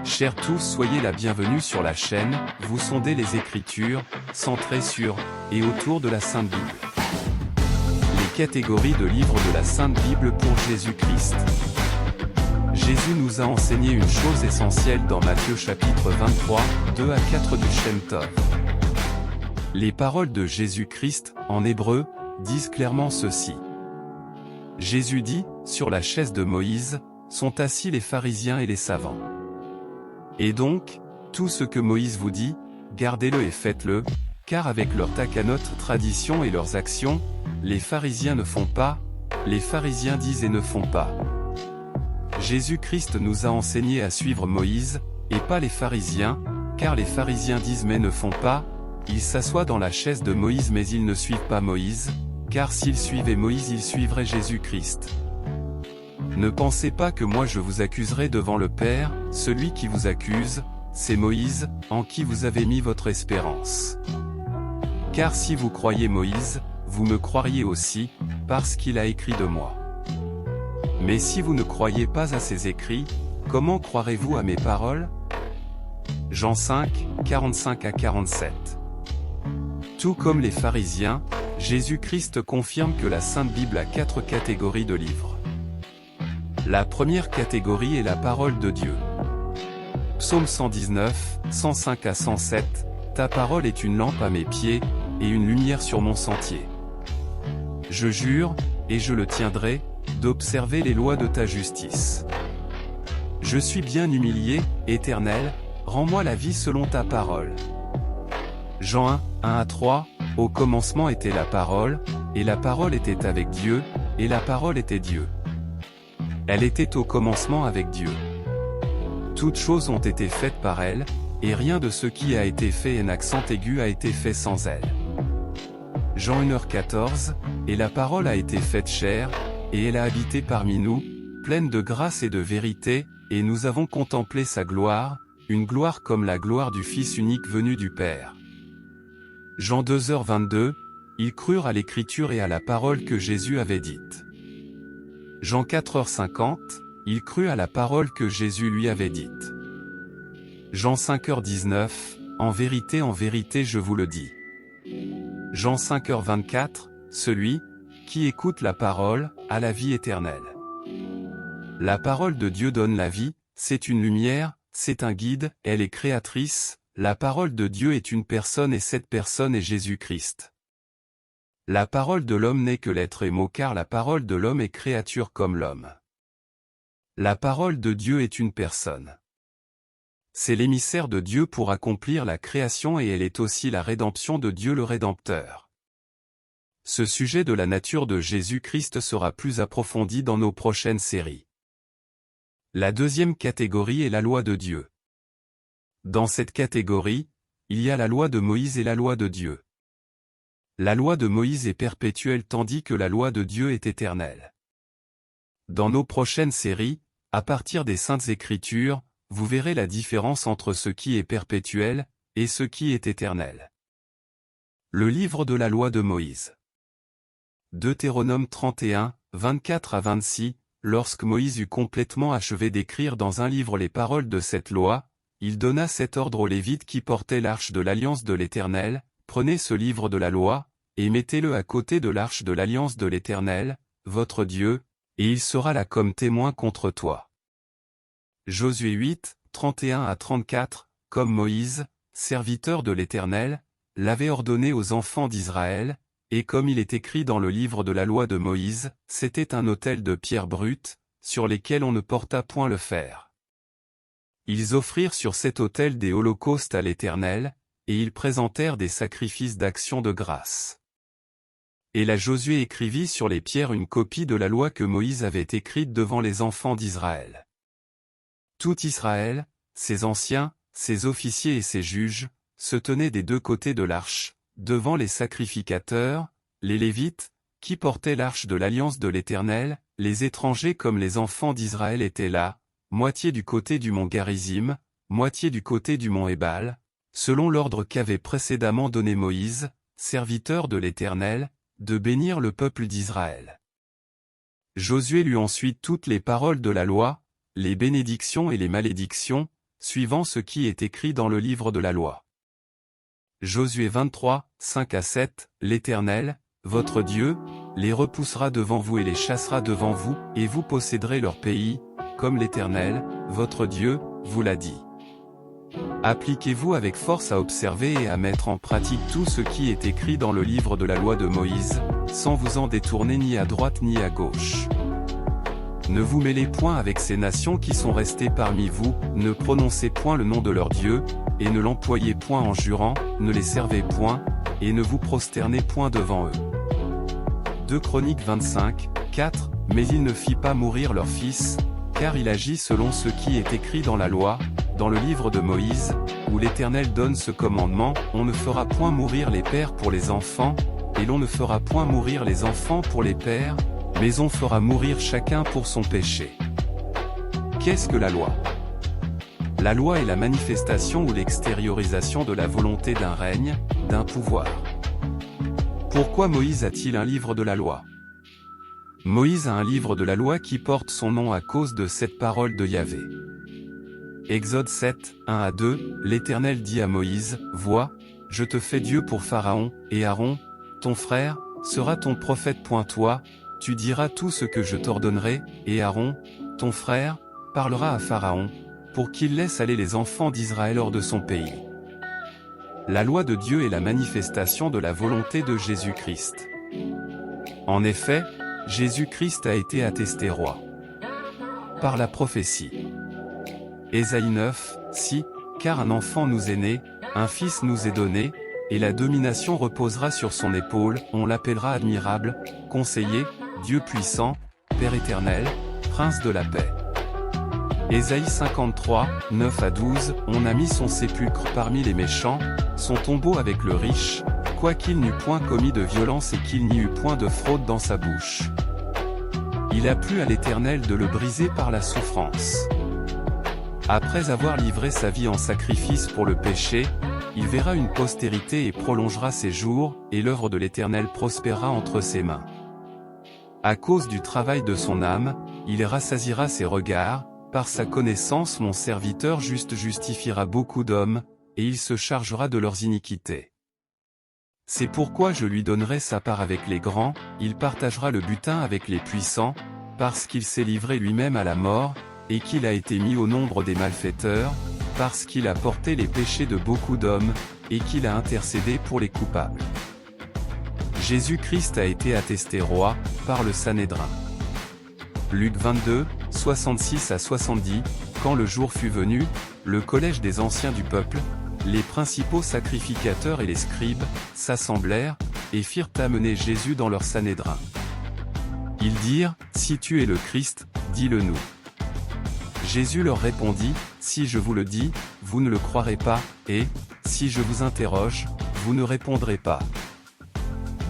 Chers tous, soyez la bienvenue sur la chaîne, vous sondez les Écritures, centrées sur et autour de la Sainte Bible. Les catégories de livres de la Sainte Bible pour Jésus-Christ. Jésus nous a enseigné une chose essentielle dans Matthieu chapitre 23, 2 à 4 du Shem Tov. Les paroles de Jésus-Christ, en hébreu, disent clairement ceci. Jésus dit, sur la chaise de Moïse, sont assis les pharisiens et les savants. Et donc, tout ce que Moïse vous dit, gardez-le et faites-le, car avec leur takanot tradition et leurs actions, les pharisiens ne font pas, les pharisiens disent et ne font pas. Jésus-Christ nous a enseigné à suivre Moïse, et pas les pharisiens, car les pharisiens disent mais ne font pas, ils s'assoient dans la chaise de Moïse mais ils ne suivent pas Moïse, car s'ils suivaient Moïse ils suivraient Jésus-Christ. Ne pensez pas que moi je vous accuserai devant le Père, celui qui vous accuse, c'est Moïse, en qui vous avez mis votre espérance. Car si vous croyez Moïse, vous me croiriez aussi, parce qu'il a écrit de moi. Mais si vous ne croyez pas à ses écrits, comment croirez-vous à mes paroles? Jean 5, 45 à 47. Tout comme les pharisiens, Jésus-Christ confirme que la Sainte Bible a 4 catégories de livres. La première catégorie est la parole de Dieu. Psaume 119, 105 à 107, ta parole est une lampe à mes pieds, et une lumière sur mon sentier. Je jure, et je le tiendrai, d'observer les lois de ta justice. Je suis bien humilié, Éternel, rends-moi la vie selon ta parole. Jean 1, 1 à 3, au commencement était la parole, et la parole était avec Dieu, et la parole était Dieu. Elle était au commencement avec Dieu. Toutes choses ont été faites par elle, et rien de ce qui a été fait en accent aigu a été fait sans elle. Jean 1h14, et la parole a été faite chair, et elle a habité parmi nous, pleine de grâce et de vérité, et nous avons contemplé sa gloire, une gloire comme la gloire du Fils unique venu du Père. Jean 2h22, ils crurent à l'écriture et à la parole que Jésus avait dite. Jean 4h50, il crut à la parole que Jésus lui avait dite. Jean 5h19, en vérité je vous le dis. Jean 5h24, celui qui écoute la parole a la vie éternelle. La parole de Dieu donne la vie, c'est une lumière, c'est un guide, elle est créatrice, la parole de Dieu est une personne et cette personne est Jésus-Christ. La parole de l'homme n'est que l'être et mot car la parole de l'homme est créature comme l'homme. La parole de Dieu est une personne. C'est l'émissaire de Dieu pour accomplir la création et elle est aussi la rédemption de Dieu le Rédempteur. Ce sujet de la nature de Jésus-Christ sera plus approfondi dans nos prochaines séries. La deuxième catégorie est la loi de Dieu. Dans cette catégorie, il y a la loi de Moïse et la loi de Dieu. La loi de Moïse est perpétuelle tandis que la loi de Dieu est éternelle. Dans nos prochaines séries, à partir des Saintes Écritures, vous verrez la différence entre ce qui est perpétuel et ce qui est éternel. Le livre de la loi de Moïse. Deutéronome 31, 24 à 26, lorsque Moïse eut complètement achevé d'écrire dans un livre les paroles de cette loi, il donna cet ordre aux Lévites qui portaient l'arche de l'alliance de l'Éternel, prenez ce livre de la loi, et mettez-le à côté de l'arche de l'alliance de l'Éternel, votre Dieu, et il sera là comme témoin contre toi. Josué 8, 31 à 34, comme Moïse, serviteur de l'Éternel, l'avait ordonné aux enfants d'Israël, et comme il est écrit dans le livre de la loi de Moïse, c'était un autel de pierre brute, sur lesquels on ne porta point le fer. Ils offrirent sur cet autel des holocaustes à l'Éternel, et ils présentèrent des sacrifices d'action de grâce. Et là Josué écrivit sur les pierres une copie de la loi que Moïse avait écrite devant les enfants d'Israël. Tout Israël, ses anciens, ses officiers et ses juges, se tenaient des deux côtés de l'arche, devant les sacrificateurs, les Lévites, qui portaient l'arche de l'alliance de l'Éternel, les étrangers comme les enfants d'Israël étaient là, moitié du côté du mont Garizim, moitié du côté du mont Ébal, selon l'ordre qu'avait précédemment donné Moïse, serviteur de l'Éternel, de bénir le peuple d'Israël. Josué lut ensuite toutes les paroles de la loi, les bénédictions et les malédictions, suivant ce qui est écrit dans le livre de la loi. Josué 23, 5-7, l'Éternel, votre Dieu, les repoussera devant vous et les chassera devant vous, et vous posséderez leur pays, comme l'Éternel, votre Dieu, vous l'a dit. Appliquez-vous avec force à observer et à mettre en pratique tout ce qui est écrit dans le livre de la loi de Moïse, sans vous en détourner ni à droite ni à gauche. Ne vous mêlez point avec ces nations qui sont restées parmi vous, ne prononcez point le nom de leur Dieu, et ne l'employez point en jurant, ne les servez point, et ne vous prosternez point devant eux. 2 Chroniques 25, 4, mais il ne fit pas mourir leur fils, car il agit selon ce qui est écrit dans la loi, dans le livre de Moïse, où l'Éternel donne ce commandement, on ne fera point mourir les pères pour les enfants, et l'on ne fera point mourir les enfants pour les pères, mais on fera mourir chacun pour son péché. Qu'est-ce que la loi? La loi est la manifestation ou l'extériorisation de la volonté d'un règne, d'un pouvoir. Pourquoi Moïse a-t-il un livre de la loi? Moïse a un livre de la loi qui porte son nom à cause de cette parole de Yahvé. Exode 7, 1-2, l'Éternel dit à Moïse, « Vois, je te fais Dieu pour Pharaon, et Aaron, ton frère, sera ton prophète. Toi, tu diras tout ce que je t'ordonnerai, et Aaron, ton frère, parlera à Pharaon, pour qu'il laisse aller les enfants d'Israël hors de son pays. » La loi de Dieu est la manifestation de la volonté de Jésus-Christ. En effet, Jésus-Christ a été attesté roi par la prophétie. Ésaïe 9, 6, car un enfant nous est né, un fils nous est donné, et la domination reposera sur son épaule, on l'appellera admirable, conseiller, Dieu puissant, Père éternel, Prince de la paix. Ésaïe 53, 9-12, on a mis son sépulcre parmi les méchants, son tombeau avec le riche, quoiqu'il n'eût point commis de violence et qu'il n'y eût point de fraude dans sa bouche. Il a plu à l'Éternel de le briser par la souffrance. Après avoir livré sa vie en sacrifice pour le péché, il verra une postérité et prolongera ses jours, et l'œuvre de l'Éternel prospérera entre ses mains. À cause du travail de son âme, il rassasiera ses regards, par sa connaissance mon serviteur juste justifiera beaucoup d'hommes, et il se chargera de leurs iniquités. C'est pourquoi je lui donnerai sa part avec les grands, il partagera le butin avec les puissants, parce qu'il s'est livré lui-même à la mort, et qu'il a été mis au nombre des malfaiteurs, parce qu'il a porté les péchés de beaucoup d'hommes, et qu'il a intercédé pour les coupables. Jésus-Christ a été attesté roi, par le Sanhédrin. Luc 22, 66-70, quand le jour fut venu, le collège des anciens du peuple, les principaux sacrificateurs et les scribes, s'assemblèrent, et firent amener Jésus dans leur Sanhédrin. Ils dirent, « Si tu es le Christ, dis-le-nous. » Jésus leur répondit, « Si je vous le dis, vous ne le croirez pas, et, si je vous interroge, vous ne répondrez pas.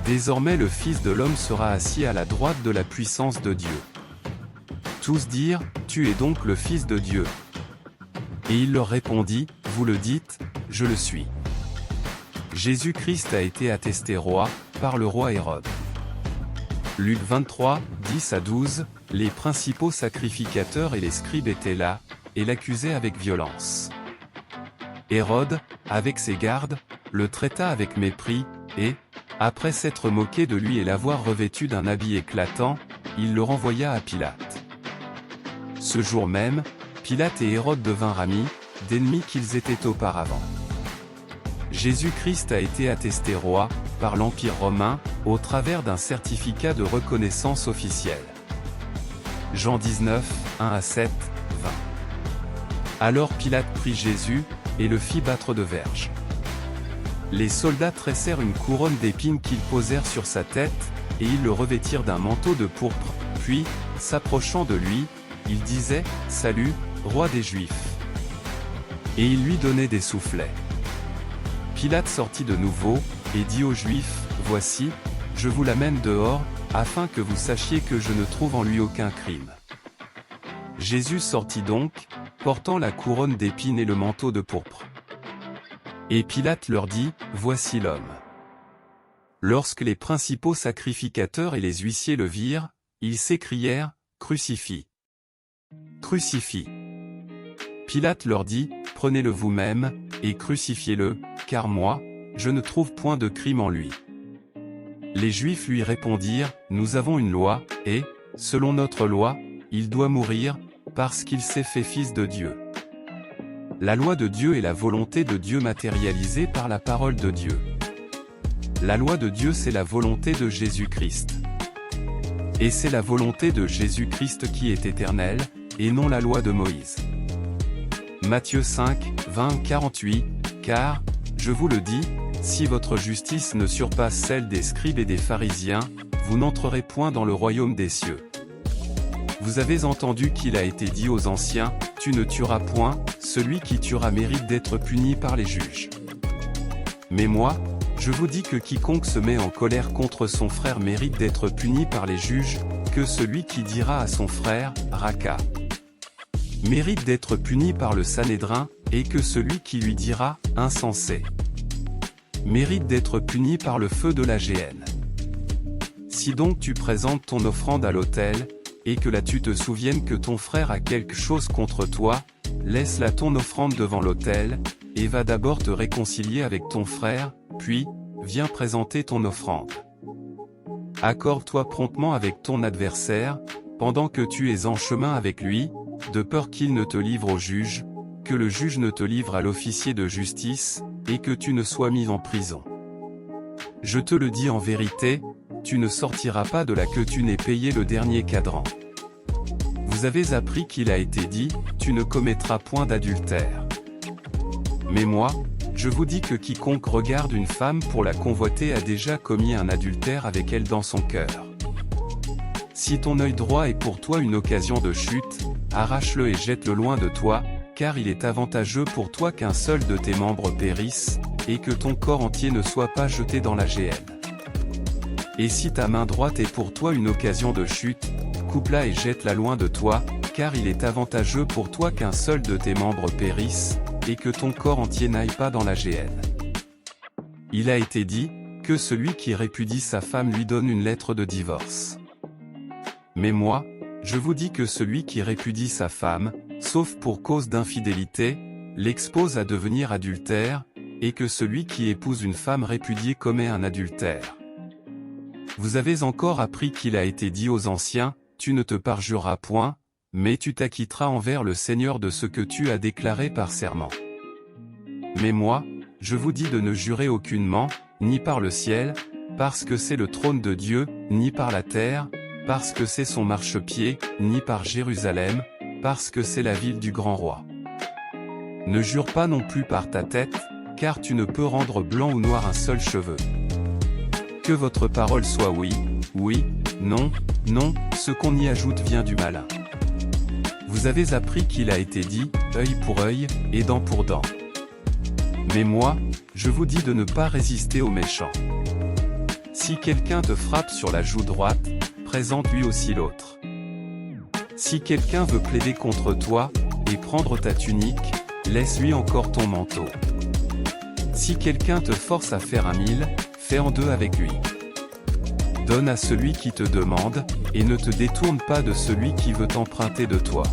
Désormais le Fils de l'homme sera assis à la droite de la puissance de Dieu. » Tous dirent, « Tu es donc le Fils de Dieu. » Et il leur répondit, « Vous le dites, je le suis. » Jésus-Christ a été attesté roi, par le roi Hérode. Luc 23, 10-12, les principaux sacrificateurs et les scribes étaient là, et l'accusaient avec violence. Hérode, avec ses gardes, le traita avec mépris, et, après s'être moqué de lui et l'avoir revêtu d'un habit éclatant, il le renvoya à Pilate. Ce jour même, Pilate et Hérode devinrent amis, d'ennemis qu'ils étaient auparavant. Jésus-Christ a été attesté roi, par l'Empire romain, au travers d'un certificat de reconnaissance officielle. Jean 19, 1-7, 20. Alors Pilate prit Jésus, et le fit battre de verges. Les soldats tressèrent une couronne d'épines qu'ils posèrent sur sa tête, et ils le revêtirent d'un manteau de pourpre, puis, s'approchant de lui, ils disaient, « Salut, roi des Juifs !» Et ils lui donnaient des soufflets. Pilate sortit de nouveau, et dit aux Juifs, « Voici, je vous l'amène dehors, afin que vous sachiez que je ne trouve en lui aucun crime. » Jésus sortit donc, portant la couronne d'épines et le manteau de pourpre. Et Pilate leur dit, « Voici l'homme. » Lorsque les principaux sacrificateurs et les huissiers le virent, ils s'écrièrent, « Crucifie! Crucifie !» Pilate leur dit, prenez-le vous-même, et crucifiez-le, car moi, je ne trouve point de crime en lui. Les Juifs lui répondirent, nous avons une loi, et, selon notre loi, il doit mourir, parce qu'il s'est fait fils de Dieu. La loi de Dieu est la volonté de Dieu matérialisée par la parole de Dieu. La loi de Dieu c'est la volonté de Jésus-Christ. Et c'est la volonté de Jésus-Christ qui est éternelle, et non la loi de Moïse. Matthieu 5, 20, 48, car, je vous le dis, si votre justice ne surpasse celle des scribes et des pharisiens, vous n'entrerez point dans le royaume des cieux. Vous avez entendu qu'il a été dit aux anciens, tu ne tueras point, celui qui tuera mérite d'être puni par les juges. Mais moi, je vous dis que quiconque se met en colère contre son frère mérite d'être puni par les juges, que celui qui dira à son frère, Raka, mérite d'être puni par le Sanhédrin, et que celui qui lui dira, insensé, mérite d'être puni par le feu de la géhenne. Si donc tu présentes ton offrande à l'autel, et que là tu te souviennes que ton frère a quelque chose contre toi, laisse là ton offrande devant l'autel, et va d'abord te réconcilier avec ton frère, puis, viens présenter ton offrande. Accorde-toi promptement avec ton adversaire, pendant que tu es en chemin avec lui, de peur qu'il ne te livre au juge, que le juge ne te livre à l'officier de justice, et que tu ne sois mis en prison. Je te le dis en vérité, tu ne sortiras pas de là que tu n'aies payé le dernier cadran. Vous avez appris qu'il a été dit, tu ne commettras point d'adultère. Mais moi, je vous dis que quiconque regarde une femme pour la convoiter a déjà commis un adultère avec elle dans son cœur. Si ton œil droit est pour toi une occasion de chute, arrache-le et jette-le loin de toi, car il est avantageux pour toi qu'un seul de tes membres périsse, et que ton corps entier ne soit pas jeté dans la géhenne. Et si ta main droite est pour toi une occasion de chute, coupe-la et jette-la loin de toi, car il est avantageux pour toi qu'un seul de tes membres périsse, et que ton corps entier n'aille pas dans la géhenne. Il a été dit, que celui qui répudie sa femme lui donne une lettre de divorce. Mais moi, je vous dis que celui qui répudie sa femme, sauf pour cause d'infidélité, l'expose à devenir adultère, et que celui qui épouse une femme répudiée commet un adultère. Vous avez encore appris qu'il a été dit aux anciens, tu ne te parjureras point, mais tu t'acquitteras envers le Seigneur de ce que tu as déclaré par serment. Mais moi, je vous dis de ne jurer aucunement, ni par le ciel, parce que c'est le trône de Dieu, ni par la terre, parce que c'est son marchepied, ni par Jérusalem, parce que c'est la ville du grand roi. Ne jure pas non plus par ta tête, car tu ne peux rendre blanc ou noir un seul cheveu. Que votre parole soit oui, oui, non, non, ce qu'on y ajoute vient du malin. Vous avez appris qu'il a été dit, œil pour œil, et dent pour dent. Mais moi, je vous dis de ne pas résister aux méchants. Si quelqu'un te frappe sur la joue droite, présente-lui aussi l'autre. Si quelqu'un veut plaider contre toi, et prendre ta tunique, laisse-lui encore ton manteau. Si quelqu'un te force à faire 1000, fais en 2 avec lui. Donne à celui qui te demande, et ne te détourne pas de celui qui veut emprunter de toi.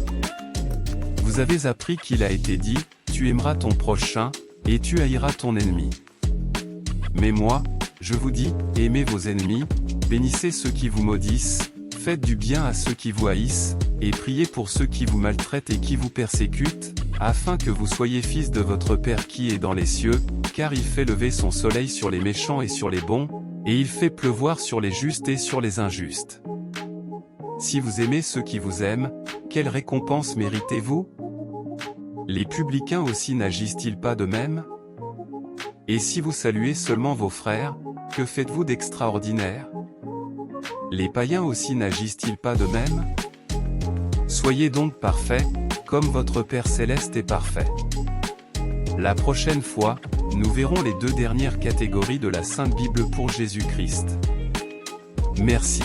Vous avez appris qu'il a été dit, tu aimeras ton prochain, et tu haïras ton ennemi. Mais moi, je vous dis, aimez vos ennemis, bénissez ceux qui vous maudissent, faites du bien à ceux qui vous haïssent, et priez pour ceux qui vous maltraitent et qui vous persécutent, afin que vous soyez fils de votre Père qui est dans les cieux, car il fait lever son soleil sur les méchants et sur les bons, et il fait pleuvoir sur les justes et sur les injustes. Si vous aimez ceux qui vous aiment, quelle récompense méritez-vous? Les publicains aussi n'agissent-ils pas de même? Et si vous saluez seulement vos frères, que faites-vous d'extraordinaire? Les païens aussi n'agissent-ils pas de même? Soyez donc parfaits, comme votre Père céleste est parfait. La prochaine fois, nous verrons les 2 dernières catégories de la Sainte Bible pour Jésus-Christ. Merci.